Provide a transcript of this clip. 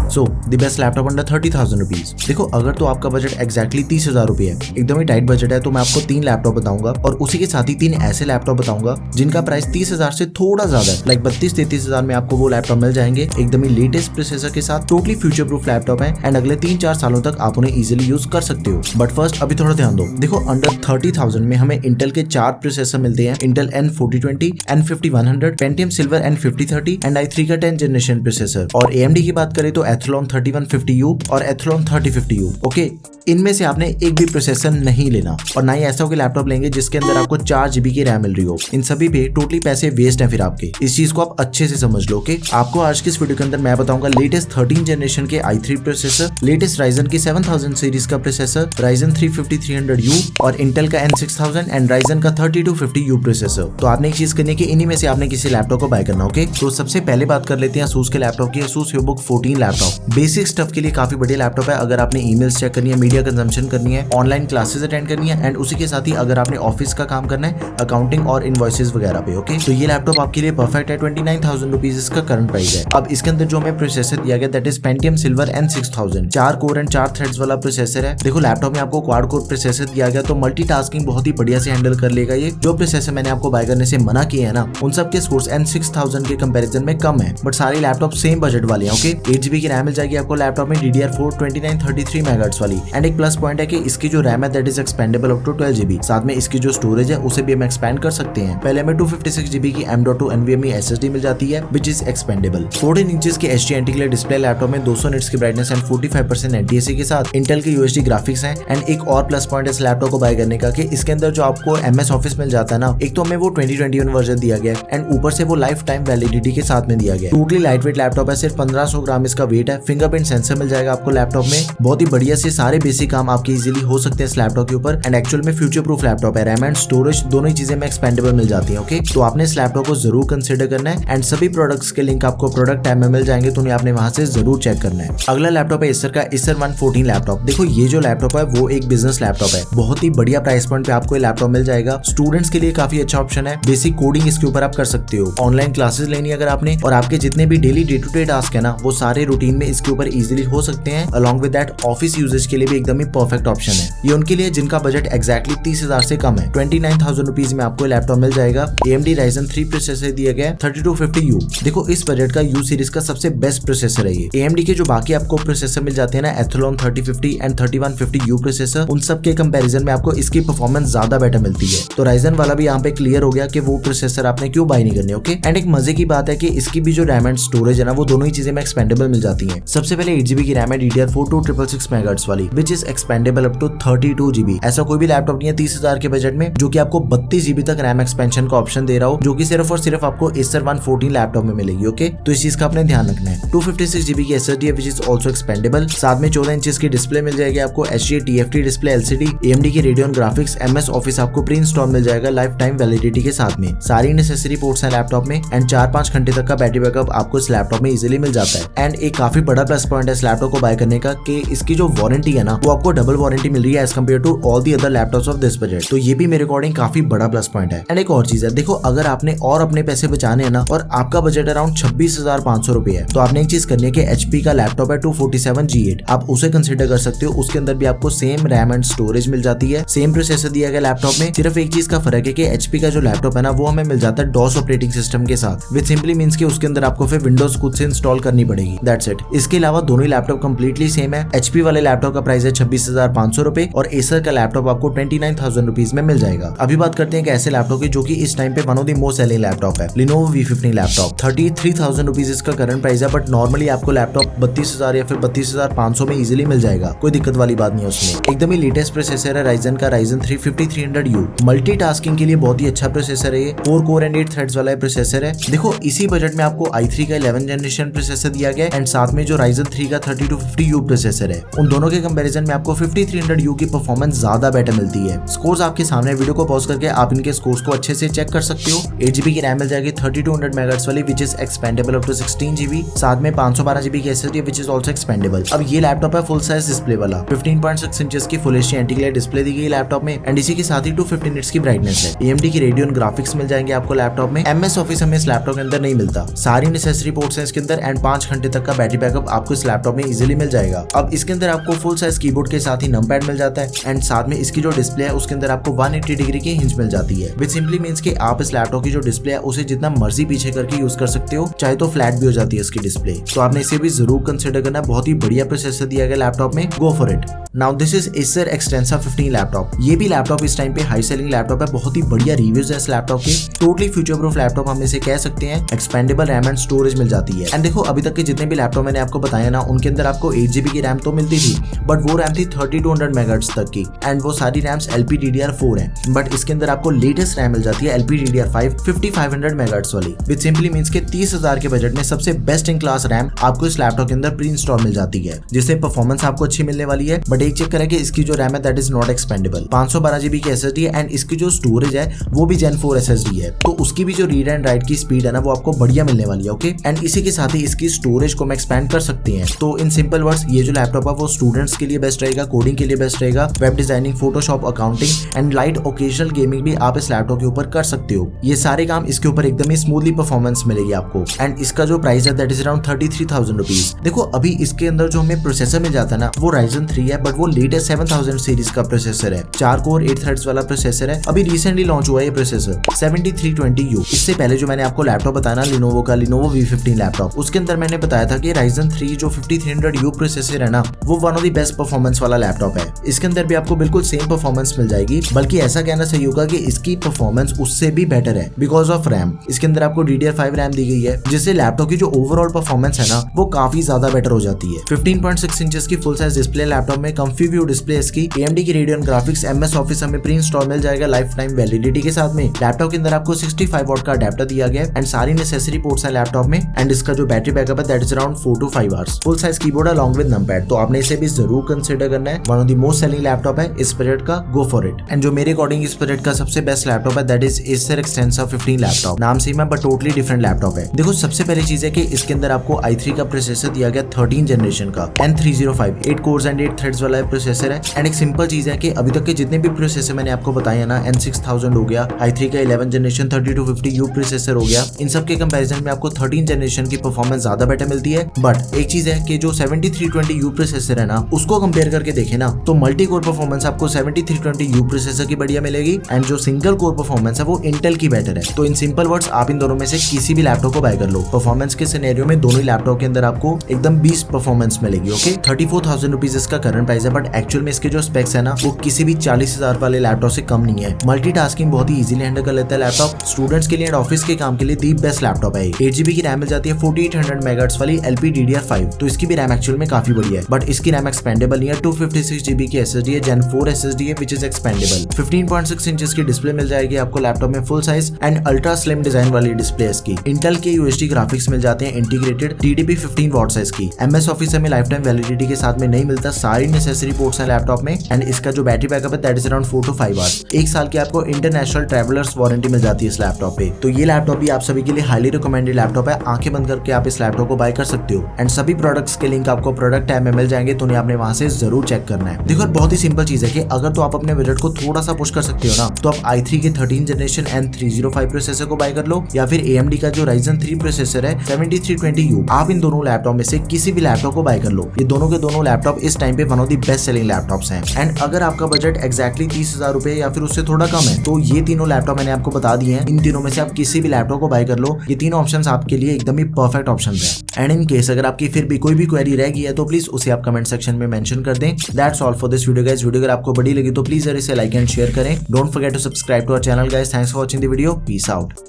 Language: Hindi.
So the best laptop under 30,000 rupees. देखो अगर तो आपका बजट एक्जैक्टली 30,000 रुपए है, एकदम ही टाइट बजट है, तो मैं आपको 3 लैपटॉप बताऊंगा और उसी के साथ ही 3 ऐसे लैपटॉप बताऊंगा जिनका प्राइस 30,000 से थोड़ा ज्यादा है, लाइक 32-33,000 में आपको वो लैपटॉप मिल जाएंगे, एकदम ही लेटेस्ट प्रोसेसर के साथ, टोटली फ्यूचर प्रूफ लैपटॉप है एंड अगले 3-4 सालों तक आप उन्हें इजिली यूज कर सकते हो। बट फर्स्ट अभी थोड़ा ध्यान दो। देखो अंडर 30,000 में हमें इंटेल के 4 प्रोसेसर मिलते हैं, Intel N4020, N5100, Pentium Silver N5030 and i3 का 10th जनरेशन प्रोसेसर। और AMD की बात करें तो Athlon 3150U और Athlon 3050U। ओके, इनमें से आपने एक भी प्रोसेसर नहीं लेना और ना ही ऐसा हो कि लैपटॉप लेंगे जिसके अंदर आपको 4 GB की रैम मिल रही हो। इन सभी पे टोटली पैसे वेस्ट हैं फिर आपके। इस चीज को आप अच्छे से समझ लो। ओके, आपको आज की इस वीडियो के अंदर मैं बताऊंगा लेटेस्ट 13 जनरेशन के i3 प्रोसेसर, लेटेस्ट Ryzen की 7000 सीरीज का प्रोसेसर, Ryzen 350-300U और इंटेल का N6000 एंड Ryzen का 3250U प्रोसेसर। तो आपने एक चीज करनी है कि इन्हीं में से आपने किसी लैपटॉप को बाय करना। ओके, तो सबसे पहले बात कर लेते हैं ASUS के लैपटॉप की। ASUS VivoBook 14 laptop basic stuff के लिए काफी बढ़िया लैपटॉप है। अगर आपने ईमेल्स चेक करनी है, मीडिया कंजम्पशन करनी है, ऑनलाइन क्लासेस अटेंड करनी है एंड उसी के साथ ही अगर आपने ऑफिस का काम करना है, अकाउंटिंग और इनवॉइसेस वगैरह पे, ओके, तो ये लैपटॉप आपके लिए परफेक्ट है। 29,000 रुपीज इसका करंट प्राइस है। अब इसके अंदर जो हमें प्रोसेसर दिया गया that is Pentium Silver N6000, 4 core and 4 threads वाला प्रोसेसर है। देखो लैपटॉप में आपको क्वाड कोर प्रोसेसर दिया गया तो मल्टीटास्किंग बहुत ही बढ़िया से हैंडल कर लेगा ये। जो प्रोसेसर मैंने आपको बाय करने से मना किए है ना, उन सब के स्कोर्स N6000 के कंपैरिजन में कम है, बट सारे लैपटॉप सेम बजट वाले हैं। ओके, 8 GB की रैम मिल जाएगी आपको लैपटॉप में, DDR4 2933 MHz वाली एंड एक प्लस पॉइंट है कि इसकी जो रैम है that is expandable up to 12 GB। साथ में इसकी जो स्टोरेज है उसे भी हम एक्सपेंड कर सकते हैं। पहले हमें 256 GB की M.2 NVMe SSD मिल जाती है विच इज एक्सपेंडेबल। 14 इंचेस की HDR के लिए डिस्प्ले लैपटॉप में 200 निट्स की ब्राइटनेस एंड 45% NTSC के साथ इंटेल के UHD ग्राफिक्स हैं एंड एक और प्लस पॉइंट इस लैपटॉप को बाय करने का कि इसके अंदर जो आपको MS ऑफिस मिल जाता है ना, एक तो हमें वो 2021 वर्जन दिया गया एंड ऊपर से वो लाइफ टाइम वैलिडिटी के साथ में दिया गया। टोटली लाइट वेट लैपटॉप है, सिर्फ 1500 ग्राम इसका वेट है। फिंगरप्रिंट सेंसर मिल जाएगा आपको लैपटॉप में, बहुत ही बढ़िया से सारे बेसिक काम आपके इजीली हो सकते हैं इस लैपटॉप के ऊपर एंड एक्चुअल में फ्यूचर प्रूफ लैपटॉप है। रैम एंड स्टोरेज दोनों ही चीजें में एक्सपेंडेबल मिल जाती है। ओके, तो आपने इस लैपटॉप को जरूर कंसीडर करना है एंड सभी प्रोडक्ट्स के लिंक आपको प्रोडक्ट टैब में मिल जाएंगे, तो उन्हें आपने वहां से जरूर चेक करना है। अगला लैपटॉप है Acer का Acer 114 लैपटॉप। देखो ये जो लैपटॉप है वो एक बिजनेस लैपटॉप है, बहुत ही बढ़िया प्राइस पॉइंट पे आपको ये लैपटॉप मिल जाएगा। स्टूडेंट्स के लिए काफी अच्छा ऑप्शन है, बेसिक कोडिंग इसके ऊपर आप कर सकते हो, ऑनलाइन क्लासेस लेनी है अगर आपने, और आपके जितने भी daily day to day task है ना वो सारे रूटीन में इसके ऊपर इजीली हो सकते हैं। Along with that office usage के लिए भी एकदम ही परफेक्ट ऑप्शन है। ये उनके लिए जिनका बजट एक्जैक्टली 30,000 से कम है। 29,000 रुपीज में आपको लैपटॉप मिल जाएगा। AMD Ryzen 3 प्रोसेसर दिया गया 3250U। देखो इस बजट का U सीरीज का सबसे बेस्ट प्रोसेसर है ये। AMD के जो बाकी आपको प्रोसेसर मिल जाते हैं ना, Athlon 3050 एंड 3150U प्रोसेसर, उन सब के कंपैरिजन में आपको इसकी परफॉर्मेंस ज्यादा बेटर मिलती है। तो Ryzen वाला भी यहाँ पे क्लियर हो गया कि वो प्रोसेसर आपने क्यों बाय नहीं करने। ओके, एंड एक मजे की बात है कि इसकी भी जो रैम एंड स्टोरेज है ना वो दोनों ही चीजें में एक्सपेंडेबल मिल जाती हैं। सबसे पहले 8 GB की रैम है DDR4 266 MHz वाली which is expandable up to 32 GB। ऐसा कोई भी लैपटॉप नहीं है 30,000 के बजट में जो कि आपको 32 GB तक रैम एक्सपेंशन का ऑप्शन दे रहा हो, जो कि सिर्फ और सिर्फ आपको Acer 114 लैपटॉप में मिलेगी। ओके, तो इस चीज का आपने ध्यान रखना है। 256 GB की SSD है विच इज ऑल्सो एक्सपेंडेबल। साथ में 14 इंचेस की डिस्प्ले मिल जाएगी आपको, HDR TFT display LCD, AMD की Radeon ग्राफिक्स, MS ऑफिस आपको प्री इंस्टॉल मिल जाएगा लाइफ टाइम वैलिडिटी के साथ में। सारी नेसेसरी पोर्ट्स हैं लैपटॉप में एंड 4-5 घंटे तक का बैटरी बैकअप आपको इस लैपटॉप में इजीली मिल जाता है। एंड एक काफी बड़ा प्लस पॉइंट है इस लैपटॉप को बाय करने का कि इसकी जो वारंटी है ना वो आपको डबल वारंटी मिल रही है as compare to all the other laptops of this budget. तो ये भी मेरे अकॉर्डिंग काफी बड़ा प्लस पॉइंट है। एंड एक और चीज है, देखो अगर आपने और अपने पैसे बचाने हैं ना और आपका बजट अराउंड 26,500 रुपए है, तो आपने एक चीज करनी है कि HP का लैपटॉप है 247G8, आप उसे कंसिडर कर सकते हो। उसके अंदर भी आपको सेम रैम एंड स्टोरेज मिल जाती है, सेम प्रोसेसर दिया गया लैपटॉप में। सिर्फ एक चीज का फर्क है कि HP का जो लैपटॉप है ना वो हमें मिल जाता है DOS ऑपरेटिंग सिस्टम के साथ, विच सिंपली मींस कि उसके अंदर आपको फिर विंडोज खुद से इंस्टॉल करनी पड़ेगी। That's it. इसके अलावा दोनों ही लैपटॉप कंप्लीटली सेम है। HP वाले लैपटॉप का प्राइस है 26,500 रुपए और Acer का लैपटॉप आपको 29,000 रुपीज में मिल जाएगा। अभी बात करते हैं एक ऐसे लैपटॉप की जो कि इस टाइम पे one of the most selling laptop है, Lenovo V15 लैपटॉप। 33,000 रुपीज इसका करंट प्राइस है, बट नॉर्मली आपको लैपटॉप 32,000 या फिर 32,500 में इजीली मिल जाएगा, कोई दिक्कत वाली बात नहीं है उसमें। एकदम ही लेटेस्ट प्रोसेसर है Ryzen का Ryzen 350-300U। मल्टीटास्किंग के लिए बहुत ही अच्छा प्रोसेसर है ये, 4 कोर एंड 8 थ्रेड्स वाला प्रोसेसर है। देखो इसी बजट में आपको i3 का 11th जनरेशन प्रोसेसर दिया गया एंड साथ में जो Ryzen 3 का 3250U प्रोसेसर है, उन दोनों के कंपैरिजन में आपको 5300U की परफॉर्मेंस ज्यादा बेटर मिलती है। स्कोर्स आपके सामने, वीडियो को पॉज करके आप इनके स्कोर्स को अच्छे से चेक कर सकते हो। 8 GB की रैम मिल जाएगी 3200 MHz वाली which is expandable up to 16 GB। साथ में 512 GB की SSD which is also expandable. अब ये लैपटॉप है फुल साइज डिस्प्ले वाला, 15.6 इंचेस की full HD anti glare display दी गई लैपटॉप में एंड इसी के साथ ही 250 निट्स की ब्राइटनेस है। AMD की Radeon ग्राफिक्स मिल जाएंगे आपको लैपटॉप में। MS ऑफिस हमें इस लैपटॉप के अंदर नहीं मिलता। सारी नेसेसरी पोर्ट्स हैं इसके अंदर एंड 5 घंटे तक का बैटरी बैटरी बैकअप आपको इस लैपटॉप में इजीली मिल जाएगा। अब इसके अंदर आपको फुल साइज कीबोर्ड के साथ ही नंपैड मिल जाता है एंड साथ में इसकी जो डिस्प्ले है उसके अंदर आपको 180 डिग्री की हिंज मिल जाती है, विच सिंपली मींस कि आप इस लैपटॉप की जो डिस्प्ले है उसे जितना मर्जी पीछे करके यूज कर सकते हो, चाहे तो फ्लैट भी हो जाती है इसकी डिस्प्ले। तो आपने इसे भी जरूर कंसिडर करना, बहुत ही बढ़िया प्रोसेसर दिया गया लैपटॉप में, go for it. Now this is Acer Extensa 15 laptop. ये भी लैपटॉप इस टाइम पे हाई सेलिंग लैपटॉप है, बहुत ही बढ़िया रिव्यूज है इस लैपटॉप के, टोटली फ्यूचर प्रूफ लैपटॉप हम इसे कह सकते हैं। एक्सपेंडेबल रैम एंड स्टोरेज मिल जाती है एंड देखो अभी तक के जितने भी लैपटॉप मैंने आपको बताया ना उनके अंदर आपको 8GB की रैम तो मिलती थी, बट वो रैम थी 3200 मेगाहर्ट्ज तक की एंड वो सारी रैम्स LPDDR4 है। बट इसके अंदर आपको लेटेस्ट रैम मिल जाती है LPDDR5 5500 मेगाहर्ट्ज वाली, विच सिंपली मींस के 30,000 के बजट में सबसे बेस्ट इन क्लास रैम आपको इस लैपटॉप के अंदर प्री इंस्टॉल मिल जाती है, जिससे परफॉर्मेंस आपको अच्छी मिलने वाली है। बट एक चेक करें कि इसकी जो रैम है that is not expendable, 512GB की SSD है एंड इसकी जो स्टोरेज है वो भी Gen 4 SSD है, तो उसकी भी जो रीड एंड राइट की स्पीड है ना वो आपको बढ़िया मिलने वाली है। ओके, एंड इसी के साथ ही इसकी स्टोरेज को हम एक्सपेंड कर सकते हैं। तो इन सिंपल वर्ड्स ये जो लैपटॉप है वो स्टूडेंट्स के लिए बेस्ट रहेगा, कोडिंग के लिए बेस्ट रहेगा, web designing, Photoshop, accounting and light occasional gaming भी आप इस लैपटॉप के ऊपर कर सकते हो। ये सारे काम इसके ऊपर एकदम ही स्मूथली परफॉर्मेंस मिलेगी आपको एंड इसका जो प्राइस है दैट इज अराउंड 33,000 रुपीज। देखो अभी इसके अंदर जो हमें प्रोसेसर मिल जाता है ना वो Ryzen 3 है, बट वो लेटेस्ट 7000 सीरीज का प्रोसेसर है, 4 कोर 8 थ्रेड्स वाला प्रोसेसर है। अभी रिसेंटली लॉन्च हुआ है ये प्रोसेसर 7320U। इससे पहले जो मैंने आपको लैपटॉप बताया ना Lenovo का Lenovo V15 लैपटॉप, उसके अंदर मैंने बताया था कि Ryzen 3 जो 5300U प्रोसेसर है ना वो one of the best performance वाला लैपटॉप है। इसके अंदर भी आपको बिल्कुल सेम परफॉर्मेंस मिल जाएगी, बल्कि ऐसा कहना सही होगा कि इसकी परफॉर्मेंस उससे भी बेटर है बिकॉज ऑफ रैम। इसके अंदर आपको DDR5 रैम दी गई है, जिससे लैपटॉप की जो ओवरऑल परफॉर्मेंस है ना वो काफी ज्यादा बेटर हो जाती है। 15.6 इंचेस की फुल साइज डिस्प्ले लैपटॉप में, कंफी व्यू डिस्प्ले इसकी, AMD की Radeon ग्राफिक्स, MS ऑफिस हमें प्री इंस्टॉल मिल जाएगा लाइफ टाइम वैलिडिटी के साथ में। लैपटॉप के अंदर आपको 65 वॉट का अडेप्टर दिया गया है एंड सारी नेसेसरी पोर्ट्स है लैपटॉप में एंड इसका जो बैटरी बैकअप है that is around 4 to 5 hours. Full size keyboard along with numpad, तो आपने इसे भी जरूर कंसीडर करना है। One of the most selling laptop है इस बजट का, गो फॉर इट। एंड जो मेरे अकॉर्डिंग इस बजट का सबसे बेस्ट लैपटॉप है that is Acer Extensa 15 laptop. नाम सेम है बट टोटली डिफरेंट लैपटॉप है। देखो सबसे पहली चीज है कि इसके अंदर आपको i3 का प्रोसेसर दिया गया 13 जनरेशन का N305 8 कोर्स एंड 8 थ्रेड्स वाला प्रोसेसर है। एंड एक सिंपल चीज है कि अभी तक के जितने भी प्रोसेसर मैंने आपको बताया ना N6000 हो गया, i3 का 11 जनरेशन 3250U प्रोसेसर हो गया, इन सब के कंपैरिजन में आपको 13 जनरेशन की परफॉर्मेंस ज्यादा बेटर मिलती है। बट एक चीज है कि जो 7320U प्रोसेसर है ना उसको कंपेयर करके देखे ना तो मल्टी कोर परफॉर्मेंस आपको 7320U प्रोसेसर की बढ़िया मिलेगी एंड जो सिंगल कोर परफॉर्मेंस है वो इंटेल की बेटर है। तो इन सिंपल वर्ड्स आप इन दोनों में से किसी भी लैपटॉप को बाय कर लो, परफॉर्मेंस के सिनेरियो में दोनों ही लैपटॉप के अंदर आपको एकदम 20 परफॉर्मेंस मिलेगी। ओके, 34,000 रुपीज इसका करंट प्राइस है, बट एक्चुअल में इसके जो स्पेक्स है ना वो किसी भी 40,000 वाले लैपटॉप से कम नहीं है। मल्टीटास्किंग बहुत ही इजीली हैंडल कर लेता है लैपटॉप, स्टूडेंट्स के लिए एंड ऑफिस के काम के लिए दी बेस्ट लैपटॉप है। 8GB की रैम मिल जाती है 4800 मेगाहर्ट्ज वाली LPDDR5, तो इसकी भी रैम एक्चुअल में काफी बढ़िया है, बट इसकी रैम एक्सपेंडेबल नहीं है। 256GB की SSD है, Gen 4 SSD है विच इज एक्सपेंडेबल। 15.6 इंचेस की डिस्प्ले मिल जाएगी आपको लैपटॉप में full size and ultra slim design वाली डिस्प्ले इसकी। इंटेल के UHD ग्राफिक्स मिल जाते हैं इंटीग्रेटेड, TDP 15 वॉट साइज की। MS ऑफिस हमें लाइफ टाइम वैलिडिटी के साथ में नहीं मिलता, सारी नेसेसरी पोर्ट्स हैं लैपटॉप में एंड इसका जो बैटरी बैकअप है that is around 4 to 5 hours. एक साल की आपको इंटरनेशनल ट्रैवलर्स वारंटी मिल जाती है इस लैपटॉप पे। तो ये लैपटॉप भी आप सभी के लिए हाईली रिकमेंडेड लैपटॉप है, आंखें बंद करके आप इस लैपटॉप को बाय कर सकते हो एंड सभी प्रोडक्ट्स के लिंक आपको प्रोडक्ट टैब में मिल जाएंगे, तो उन्हें आपने वहां से जरूर चेक करना है। देखो बहुत ही सिंपल चीज है कि अगर तो आप अपने बजट को थोड़ा सा पुश कर सकते हो ना तो आप i3 के 13 जनरेशन N305 प्रोसेसर को बाय कर लो या फिर AMD का जो Ryzen 3 प्रोसेसर है 7320U, आप इन दोनों लैपटॉप में से किसी भी लैपटॉप को बाय कर लो। ये दोनों के दोनों लैपटॉप इस टाइम पे one of the best selling laptops हैं एंड अगर आपका बजट एक्जैक्टली 30,000 रुपए या फिर उससे थोड़ा कम है तो ये तीनों लैपटॉप मैंने आपको बता दिए हैं, इन तीनों में से आप किसी भी लैपटॉप को बाय कर लो। ये तीनों ऑप्शंस आपके लिए एकदम ही परफेक्ट ऑप्शंस हैं एंड इन केस अगर आपकी फिर भी कोई भी क्वेरी रह गई है तो प्लीज उसे आप कमेंट सेक्शन में मेंशन कर दें। That's all for this video guys. Video अगर आपको बढ़िया लगी तो प्लीज इसे लाइक एंड शेयर करें। Don't forget to subscribe to our channel guys. Thanks for watching the video. Peace out.